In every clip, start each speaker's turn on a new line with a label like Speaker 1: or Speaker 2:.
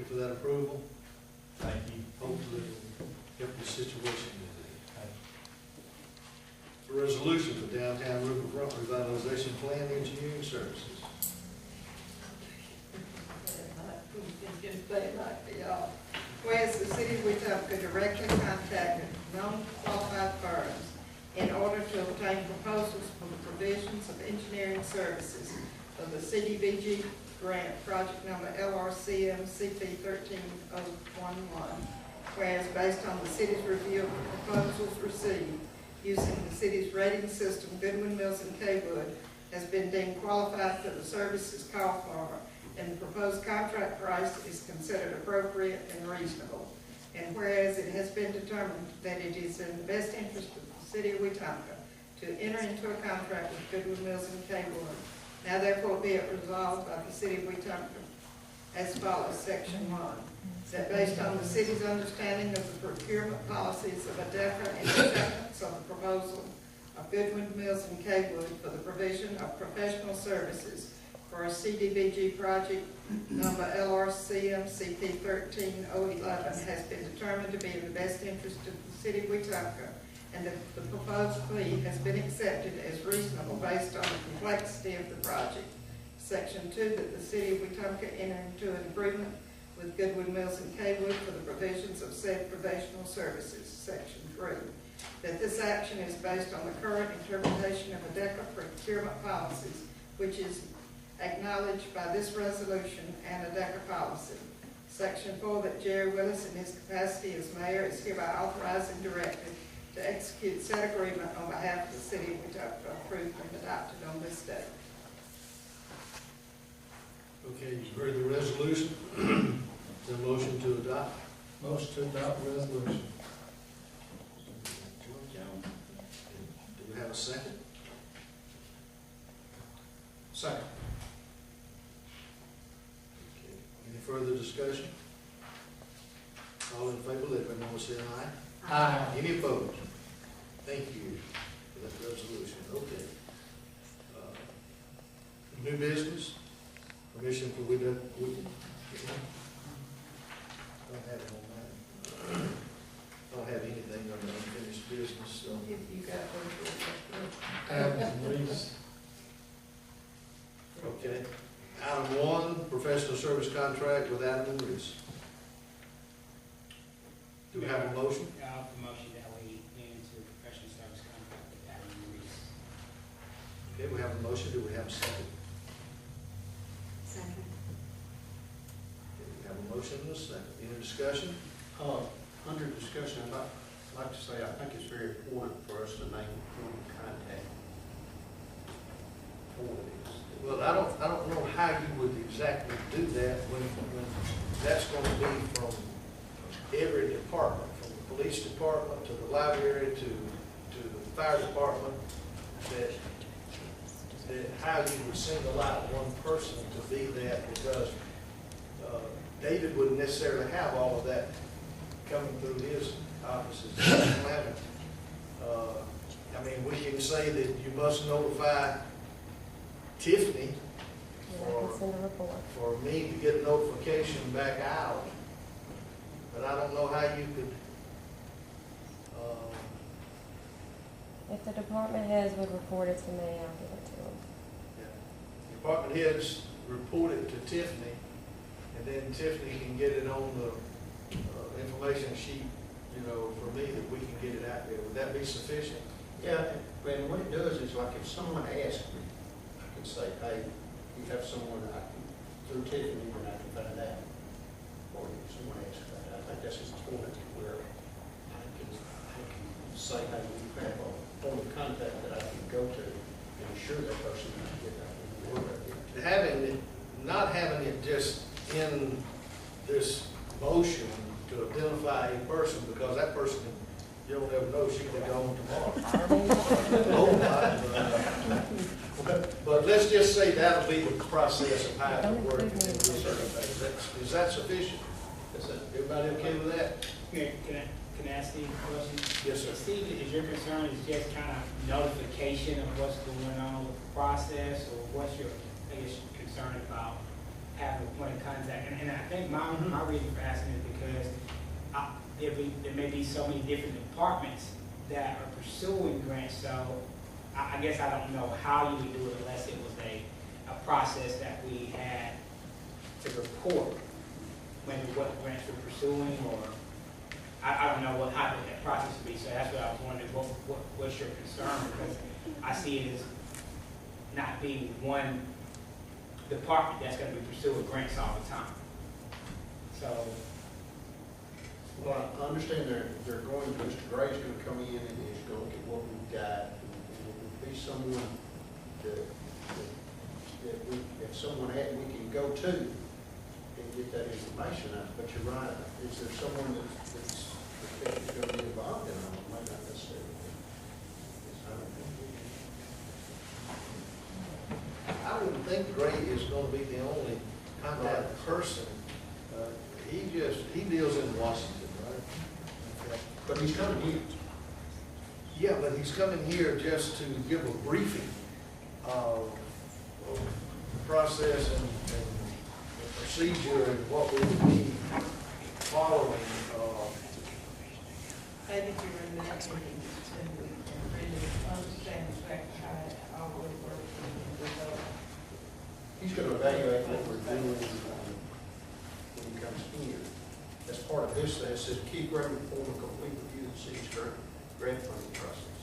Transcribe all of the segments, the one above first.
Speaker 1: you for that approval.
Speaker 2: Thank you.
Speaker 1: Hopefully it'll help your situation. A resolution for downtown riverfront revitalization plan engineering services.
Speaker 3: Whereas the city of Wetumpka directly contacted non-qualified firms in order to obtain proposals for the provisions of engineering services for the CDBG grant, project number LRCM CP 13011. Whereas based on the city's review of the proposals received using the city's rating system, Goodwin, Mills and Kaywood has been deemed qualified for the services called for, and the proposed contract price is considered appropriate and reasonable. And whereas it has been determined that it is in the best interest of the city of Wetumpka to enter into a contract with Goodwin, Mills and Kaywood, now therefore be it resolved by the city of Wetumpka as follows. Section 1, that based on the city's understanding of the procurement policies of ADECA and acceptance of the proposal of Goodwin, Mills and Kaywood for the provision of professional services for a CDBG project number LRCM CP 13011 has been determined to be in the best interest of the city of Wetumpka, and that the proposed fee has been accepted as reasonable based on the complexity of the project. Section 2, that the city of Wetumpka enter into an agreement with Goodwin, Mills and Kaywood for the provisions of said professional services. Section 3, that this action is based on the current interpretation of ADECA procurement policies, which is acknowledged by this resolution and ADECA policy. Section 4, that Jerry Willis in his capacity as mayor is hereby authorized and directed to execute said agreement on behalf of the city of Wetumpka, approved and adopted on this day.
Speaker 1: Okay, you've heard the resolution. The motion to adopt.
Speaker 2: Motion to adopt resolution.
Speaker 1: Do we have a second?
Speaker 2: Second.
Speaker 1: Okay. Any further discussion? All in favor, let me know, say aye.
Speaker 2: Aye.
Speaker 1: Any opposed? Thank you for that resolution. Okay. New business, permission for don't have it on mine. Don't have anything on the unfinished business, so.
Speaker 3: If you got those.
Speaker 2: Adams and Reese.
Speaker 1: Okay. Item 1, professional service contract with Adam and Reese. Do we have a motion?
Speaker 4: I'll motion that we enter into a professional service contract with Adam and Reese.
Speaker 1: Okay, we have a motion. Do we have a second?
Speaker 3: Second.
Speaker 1: Okay, we have a motion and a second. Any discussion?
Speaker 5: Under discussion, I'd like to say, I think it's very important for us to name point of contact for this.
Speaker 1: Well, I don't know how you would exactly do that when that's going to be from every department, from the police department to the library to the fire department, that how you would single out one person to be that, because David wouldn't necessarily have all of that coming through his offices. I mean, we can say that you must notify Tiffany for me to get notification back out, but I don't know how you could,
Speaker 6: If the department heads would report it to me, I'll give it to them.
Speaker 1: department heads report it to Tiffany, and then Tiffany can get it on the information sheet, for me, that we can get it out there. Would that be sufficient?
Speaker 5: Yeah, and what it does is, like, if someone asks me, I can say, hey, you have someone I can, through Tiffany, and I can find out. Or if someone asks about it, I think that's important, where I can say, hey, we have a point of contact that I can go to and assure that person that I get that.
Speaker 1: Not having it just in this motion to identify a person, because that person, you don't ever know, she could go home tomorrow. But let's just say that'll be the process of how it works. Is that sufficient? Is that, everybody okay with that?
Speaker 4: Can I ask you a question?
Speaker 1: Yes, sir.
Speaker 4: Steve, is your concern is just kind of notification of what's going on with the process, or what's your biggest concern about have a point of contact. And I think my reason for asking is because there may be so many different departments that are pursuing grants, so I guess I don't know how you would do it unless it was a process that we had to report maybe what grants we're pursuing, or I don't know how that process would be. So that's what I was wondering, what's your concern? Because I see it as not being one department that's going to be pursuing grants all the time. So,
Speaker 5: Well, I understand they're going, Mr. Gray's gonna come in and he's gonna get what we've got. And it would be someone that we, if someone had, we can go to and get that information out. But you're right, is there someone that's gonna be involved in it? Might not necessarily. I don't think.
Speaker 1: I wouldn't think Gray is gonna be the only contact person. He deals in Washington, right? Okay.
Speaker 5: But he's coming here.
Speaker 1: Yeah, but he's coming here just to give a briefing of the process and the procedure and what we would be following.
Speaker 3: I think you run that meeting and really understand exactly how it all would work and develop.
Speaker 5: He's gonna evaluate what we're doing when he comes here. As part of this, it says keep record form a complete review of the city's grant funding process.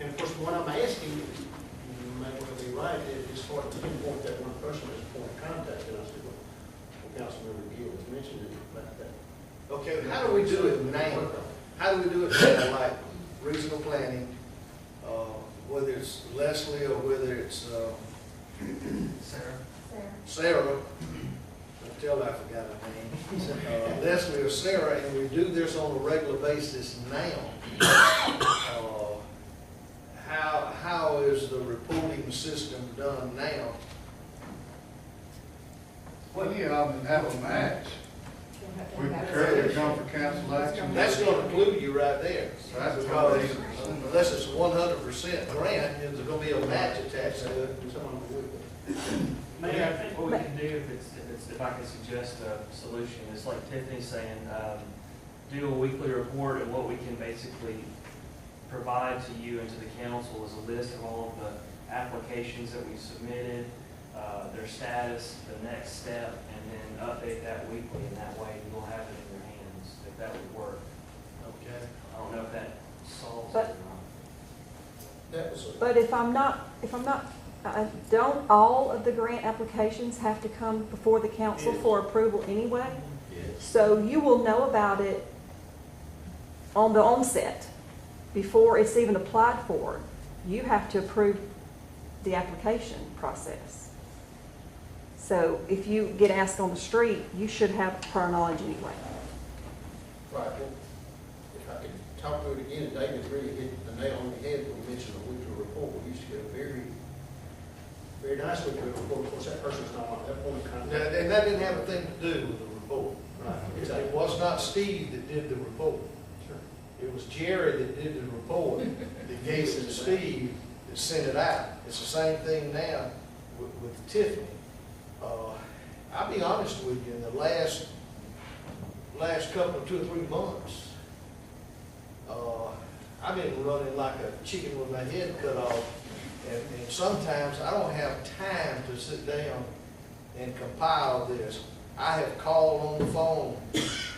Speaker 5: And of course, what I'm asking, you may want to be right, is for to pinpoint that one person as a point of contact. And I said, well, Councilmember Gill has mentioned it like that.
Speaker 1: Okay, how do we do it now? How do we do it now, like regional planning, whether it's Leslie or whether it's Sarah, until I forgot her name, Leslie or Sarah, and we do this on a regular basis now, how is the reporting system done now?
Speaker 7: Well, you often have a match. We prepare to come for council action.
Speaker 1: That's gonna include you right there,
Speaker 7: That's
Speaker 1: because
Speaker 7: what
Speaker 1: unless it's 100% grant, there's gonna be a match attached to it.
Speaker 8: Mayor, I think what we can do, if I can suggest a solution, is like Tiffany's saying, do a weekly report, and what we can basically provide to you and to the council is a list of all of the applications that we submitted, their status, the next step, and then update that weekly, and that way you'll have it in your hands, if that would work.
Speaker 1: Okay.
Speaker 8: I don't know if that solves it
Speaker 9: But-
Speaker 8: or not.
Speaker 5: That was
Speaker 9: But if I'm not, don't all of the grant applications have to come before the council
Speaker 1: Yes.
Speaker 9: for approval anyway?
Speaker 1: Yes.
Speaker 9: So you will know about it on the onset, before it's even applied for. You have to approve the application process. So if you get asked on the street, you should have prior knowledge anyway.
Speaker 5: Right, well, if I could talk to it again, and David really hit the nail on the head when he mentioned a weekly report. We used to get a very, very nice weekly report. Of course, that person's not on that point of
Speaker 1: Now,
Speaker 5: contact.
Speaker 1: and that didn't have a thing to do with the report.
Speaker 5: Right,
Speaker 1: It was not Steve that did the report.
Speaker 5: Sure.
Speaker 1: It was Jerry that did the report, that gave it to Steve, that sent it out. It's the same thing now with Tiffany. I'll be honest with you, in the last couple of 2 or 3 months, I've been running like a chicken with my head cut off, and sometimes I don't have time to sit down and compile this. I have called on the phone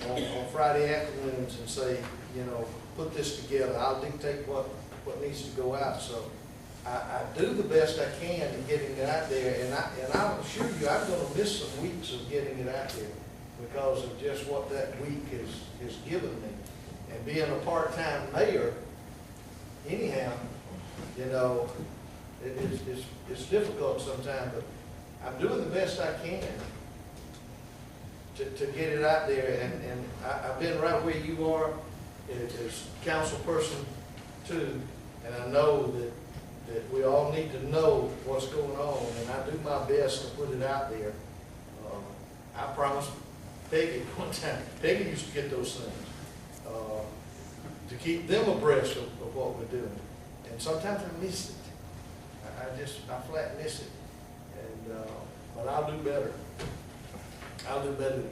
Speaker 1: on Friday afternoons and say, put this together. I'll dictate what needs to go out. So I do the best I can in getting it out there, and I assure you, I'm going to miss some weeks of getting it out there because of just what that week has given me. And being a part-time mayor, anyhow, it's difficult sometimes, but I'm doing the best I can to get it out there. And I've been right where you are as council person too, and I know that we all need to know what's going on, and I do my best to put it out there. I promised Peggy one time, Peggy used to get those things, to keep them abreast of what we're doing. And sometimes I miss it. I flat miss it. And but I'll do better. I'll do better than